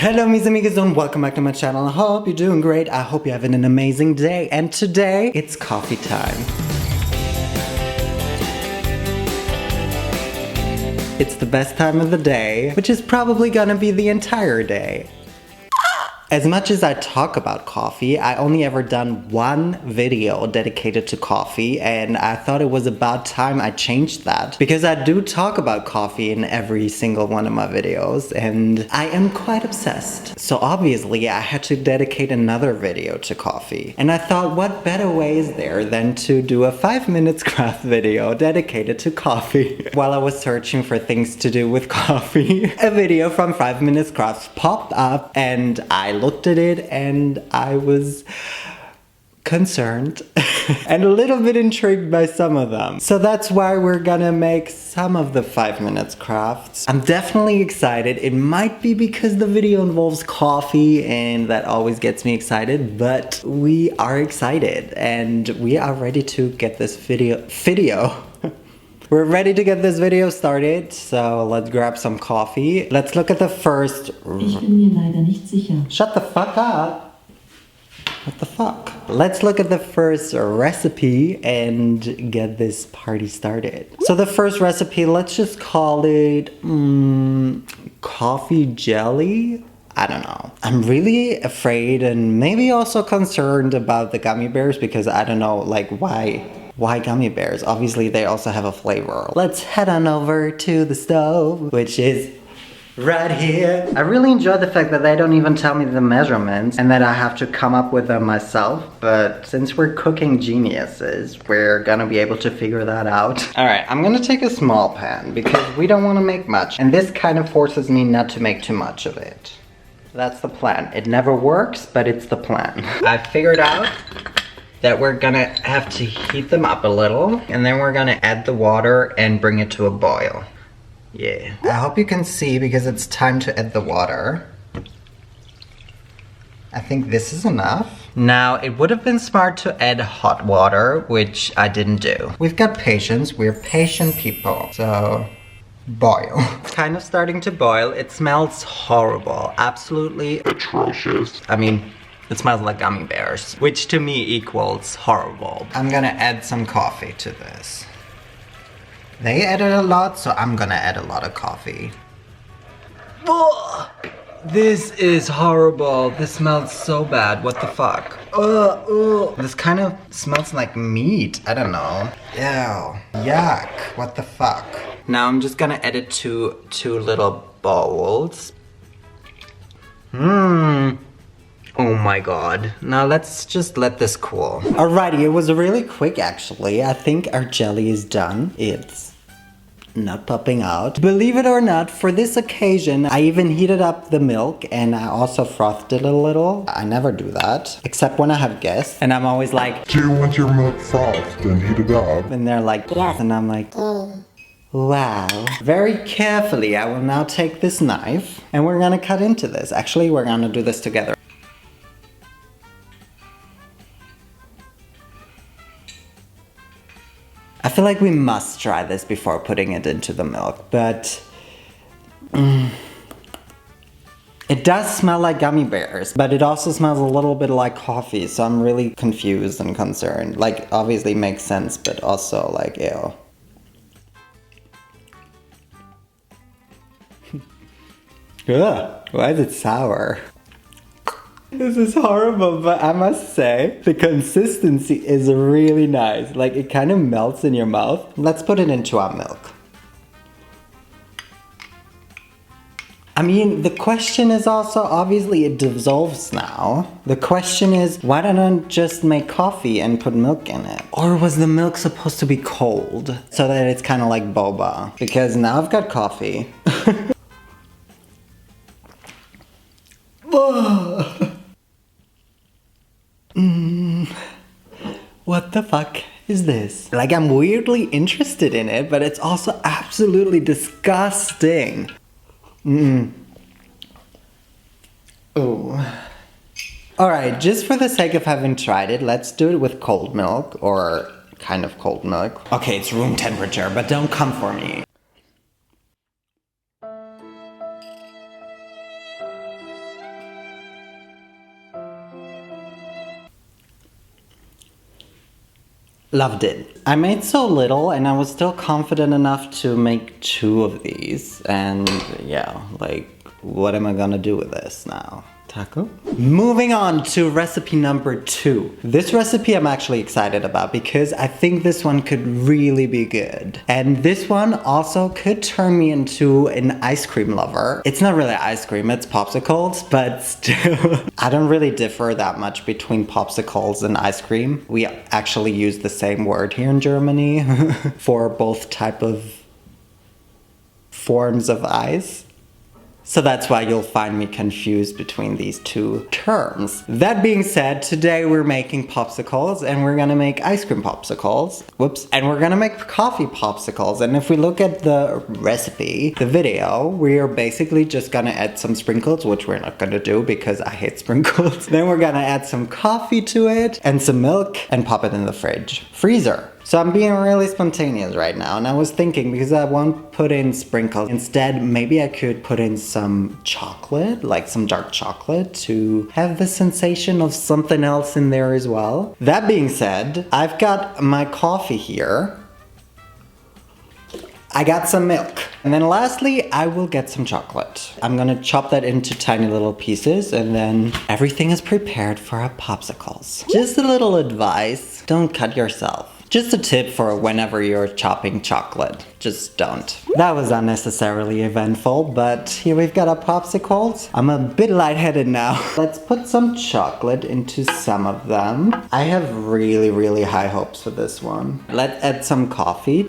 Hello mis amigos and welcome back to my channel. I hope you're doing great. I hope you're having an amazing day. And today, it's coffee time. It's the best time of the day, which is probably gonna be the entire day. As much as I talk about coffee, I only ever done one video dedicated to coffee, and I thought it was about time I changed that because I do talk about coffee in every single one of my videos and I am quite obsessed. So obviously I had to dedicate another video to coffee, and I thought what better way is there than to do a 5 minutes craft video dedicated to coffee. While I was searching for things to do with coffee, a video from 5 Minutes Crafts popped up and I looked at it and I was concerned and a little bit intrigued by some of them. So that's why we're gonna make some of the 5 Minutes Crafts. I'm definitely excited. It might be because the video involves coffee and that always gets me excited, but we are excited and we are ready to get this video. We're ready to get this video started, so let's grab some coffee. Let's look at the first... Ich bin mir leider nicht sicher. Shut the fuck up! What the fuck? Let's look at the first recipe and get this party started. So the first recipe, let's just call it... coffee jelly? I don't know. I'm really afraid and maybe also concerned about the gummy bears because I don't know, like, why gummy bears? Obviously, they also have a flavor. Let's head on over to the stove, which is right here. I really enjoy the fact that they don't even tell me the measurements and that I have to come up with them myself. But since we're cooking geniuses, we're gonna be able to figure that out. All right, I'm gonna take a small pan because we don't wanna make much. And this kind of forces me not to make too much of it. That's the plan. It never works, but it's the plan. I figured out that we're gonna have to heat them up a little and then we're gonna add the water and bring it to a boil. Yeah. I hope you can see because it's time to add the water. I think this is enough. Now, it would have been smart to add hot water, which I didn't do. We've got patience, we're patient people. So, boil. It's kind of starting to boil. It smells horrible, absolutely atrocious. I mean, it smells like gummy bears, which to me equals horrible. I'm gonna add some coffee to this. They added a lot, so I'm gonna add a lot of coffee. Ugh. This is horrible. This smells so bad. What the fuck? This kind of smells like meat. I don't know. Ew. Yuck. What the fuck? Now I'm just gonna add it to 2 little bowls. Oh my god. Now let's just let this cool. Alrighty, it was really quick actually. I think our jelly is done. It's not popping out. Believe it or not, for this occasion, I even heated up the milk and I also frothed it a little. I never do that, except when I have guests. And I'm always like, do you want your milk frothed and heated up? And they're like, yes. And I'm like, wow. Very carefully, I will now take this knife and we're gonna cut into this. Actually, we're gonna do this together. I feel like we must try this before putting it into the milk, but it does smell like gummy bears, but it also smells a little bit like coffee, so I'm really confused and concerned. Like, obviously makes sense, but also like, ew. Ugh, why is it sour? This is horrible, but I must say, the consistency is really nice. Like, it kind of melts in your mouth. Let's put it into our milk. I mean, the question is also, obviously it dissolves now. The question is, why don't I just make coffee and put milk in it? Or was the milk supposed to be cold? So that it's kind of like boba. Because now I've got coffee. What the fuck is this? Like, I'm weirdly interested in it, but it's also absolutely disgusting. Oh. Alright, just for the sake of having tried it, let's do it with cold milk, or kind of cold milk. Okay, it's room temperature, but don't come for me. Loved it. I made so little and I was still confident enough to make 2 of these. And yeah, like, what am I gonna do with this now? Taco? Moving on to recipe number 2. This recipe I'm actually excited about because I think this one could really be good. And this one also could turn me into an ice cream lover. It's not really ice cream, it's popsicles, but still. I don't really differ that much between popsicles and ice cream. We actually use the same word here in Germany for both type of forms of ice. So that's why you'll find me confused between these 2 terms. That being said, today we're making popsicles and we're gonna make ice cream popsicles. Whoops. And we're gonna make coffee popsicles. And if we look at the recipe, the video, we are basically just gonna add some sprinkles, which we're not gonna do because I hate sprinkles. Then we're gonna add some coffee to it and some milk and pop it in the freezer. So I'm being really spontaneous right now, and I was thinking, because I won't put in sprinkles, instead maybe I could put in some chocolate, like some dark chocolate, to have the sensation of something else in there as well. That being said, I've got my coffee here. I got some milk. And then lastly, I will get some chocolate. I'm gonna chop that into tiny little pieces and then everything is prepared for our popsicles. Just a little advice, don't cut yourself. Just a tip for whenever you're chopping chocolate, just don't. That was unnecessarily eventful, but here we've got our popsicles. I'm a bit lightheaded now. Let's put some chocolate into some of them. I have really high hopes for this one. Let's add some coffee.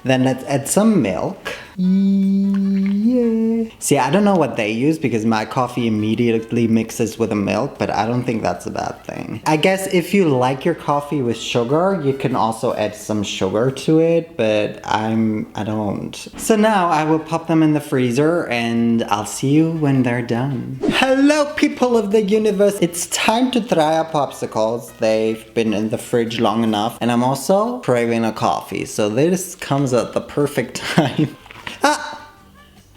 Then let's add some milk. Yeah. See, I don't know what they use because my coffee immediately mixes with the milk, but I don't think that's a bad thing. I guess if you like your coffee with sugar, you can also add some sugar to it, but I don't. So now I will pop them in the freezer and I'll see you when they're done. Hello people of the universe, it's time to try our popsicles. They've been in the fridge long enough and I'm also craving a coffee, so this comes at the perfect time.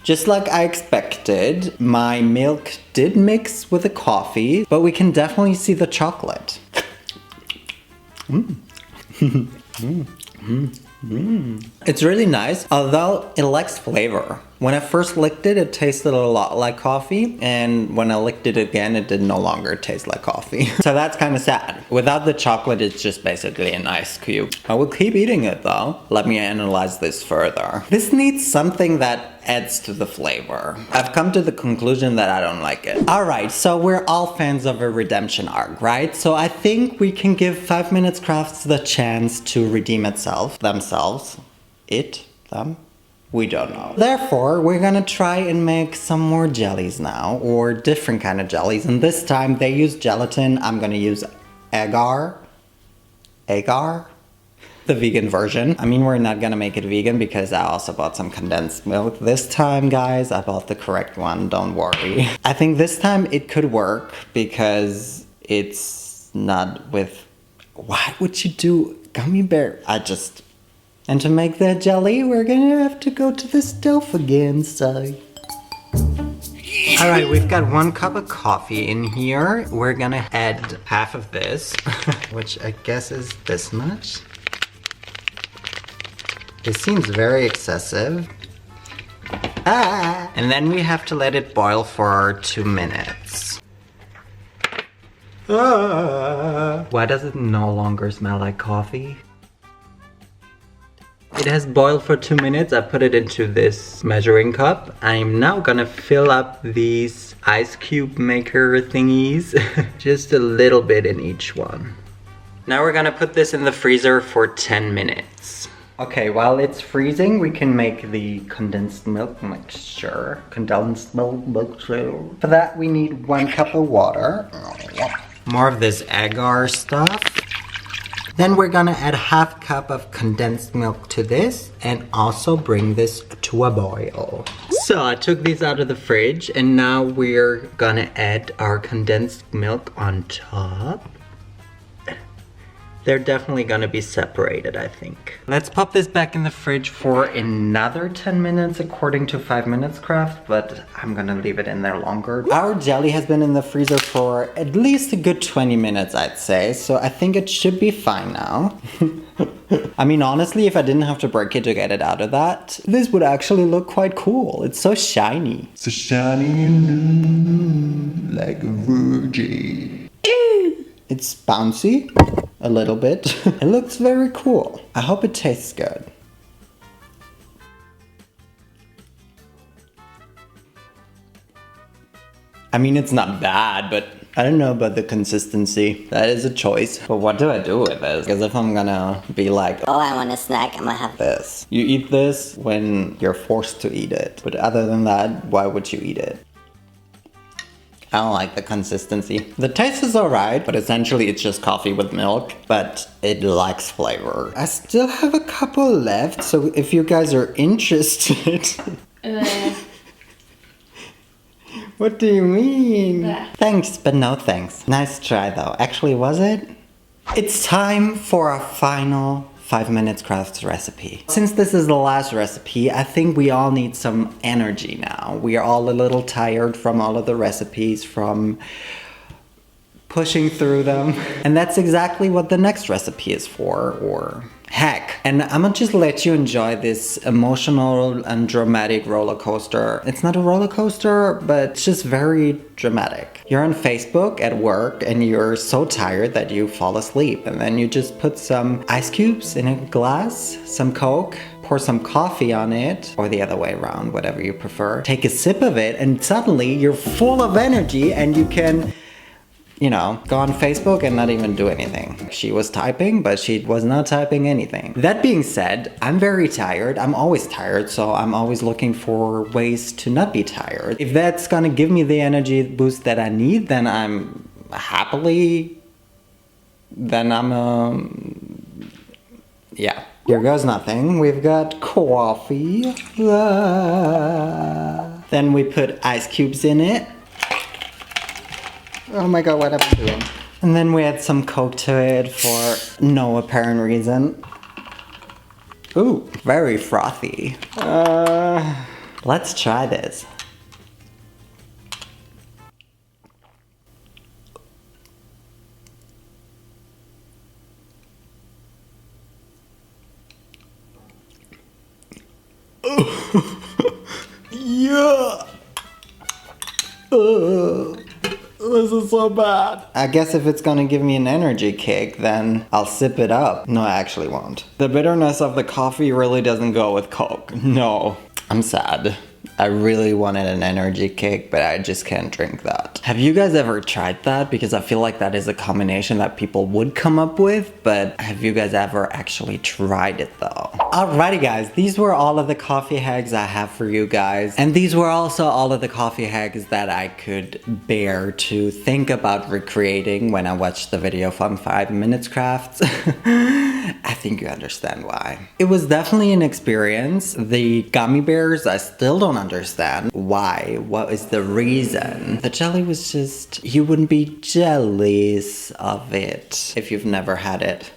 Just like I expected, my milk did mix with the coffee, but we can definitely see the chocolate. It's really nice, although it lacks flavor. When I first licked it, it tasted a lot like coffee, and when I licked it again, it did no longer taste like coffee. So that's kind of sad. Without the chocolate, it's just basically an ice cube. I will keep eating it though. Let me analyze this further. This needs something that adds to the flavor. I've come to the conclusion that I don't like it. Alright, so we're all fans of a redemption arc, right? So I think we can give 5 Minutes Crafts the chance to redeem itself, themselves, it, them. We don't know. Therefore, we're gonna try and make some more jellies now, or different kind of jellies. And this time they use gelatin. I'm gonna use agar, the vegan version. I mean, we're not gonna make it vegan because I also bought some condensed milk. This time, guys, I bought the correct one, don't worry. I think this time it could work because it's not with, why would you do gummy bear? And to make that jelly, we're gonna have to go to the stove again, so. Alright, we've got 1 cup of coffee in here. We're gonna add half of this, which I guess is this much. It seems very excessive. And then we have to let it boil for 2 minutes. Why does it no longer smell like coffee? It has boiled for 2 minutes. I put it into this measuring cup. I'm now gonna fill up these ice cube maker thingies. Just a little bit in each one. Now we're gonna put this in the freezer for 10 minutes. Okay, while it's freezing, we can make the condensed milk mixture. For that, we need 1 cup of water. More of this agar stuff. Then we're gonna add half cup of condensed milk to this and also bring this to a boil. So I took these out of the fridge and now we're gonna add our condensed milk on top. They're definitely gonna be separated, I think. Let's pop this back in the fridge for another 10 minutes according to 5 Minutes Craft, but I'm gonna leave it in there longer. Our jelly has been in the freezer for at least a good 20 minutes, I'd say, so I think it should be fine now. I mean, honestly, if I didn't have to break it to get it out of that, this would actually look quite cool. It's so shiny. So shiny and new, like a virgin. It's bouncy, a little bit. It looks very cool. I hope it tastes good. I mean, it's not bad, but I don't know about the consistency. That is a choice. But what do I do with this? Because if I'm gonna be like, oh, I want a snack, I'm gonna have this. You eat this when you're forced to eat it. But other than that, why would you eat it? I don't like the consistency. The taste is alright, but essentially it's just coffee with milk, but it lacks flavor. I still have a couple left, so if you guys are interested. What do you mean? Thanks, but no thanks. Nice try though. Actually, was it? It's time for our final 5 Minutes Crafts recipe. Since this is the last recipe, I think we all need some energy now. We are all a little tired from all of the recipes, from pushing through them. And that's exactly what the next recipe is for, or heck. And I'm gonna just let you enjoy this emotional and dramatic roller coaster. It's not a roller coaster, but it's just very dramatic. You're on Facebook at work and you're so tired that you fall asleep. And then you just put some ice cubes in a glass, some Coke, pour some coffee on it, or the other way around, whatever you prefer. Take a sip of it and suddenly you're full of energy and you can, you know, go on Facebook and not even do anything. She was typing, but she was not typing anything. That being said, I'm very tired. I'm always tired, so I'm always looking for ways to not be tired. If that's gonna give me the energy boost that I need, then I'm happily, yeah. Here goes nothing. We've got coffee. Then we put ice cubes in it. Oh my god, what am I doing? And then we add some Coke to it for no apparent reason. Ooh, very frothy. Let's try this. Yeah. This is so bad. I guess if it's gonna give me an energy kick, then I'll sip it up. No, I actually won't. The bitterness of the coffee really doesn't go with Coke. No, I'm sad. I really wanted an energy kick, but I just can't drink that. Have you guys ever tried that? Because I feel like that is a combination that people would come up with, but have you guys ever actually tried it though? Alrighty guys, these were all of the coffee hacks I have for you guys. And these were also all of the coffee hacks that I could bear to think about recreating when I watched the video from 5 Minutes Crafts. I think you understand why. It was definitely an experience. The gummy bears, I still don't understand why. What is the reason? The jelly was just, you wouldn't be jealous of it if you've never had it.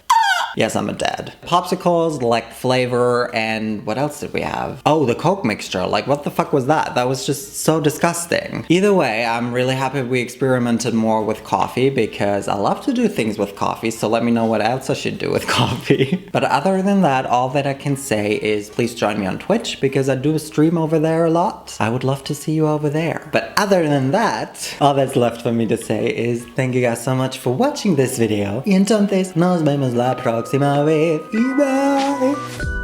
Yes, I'm a dad. Popsicles, like flavor, and what else did we have? Oh, the Coke mixture. Like, what the fuck was that? That was just so disgusting. Either way, I'm really happy we experimented more with coffee because I love to do things with coffee, so let me know what else I should do with coffee. But other than that, all that I can say is please join me on Twitch because I do stream over there a lot. I would love to see you over there. But other than that, all that's left for me to say is thank you guys so much for watching this video. Y entonces nos vemos la próxima vez. Y bye!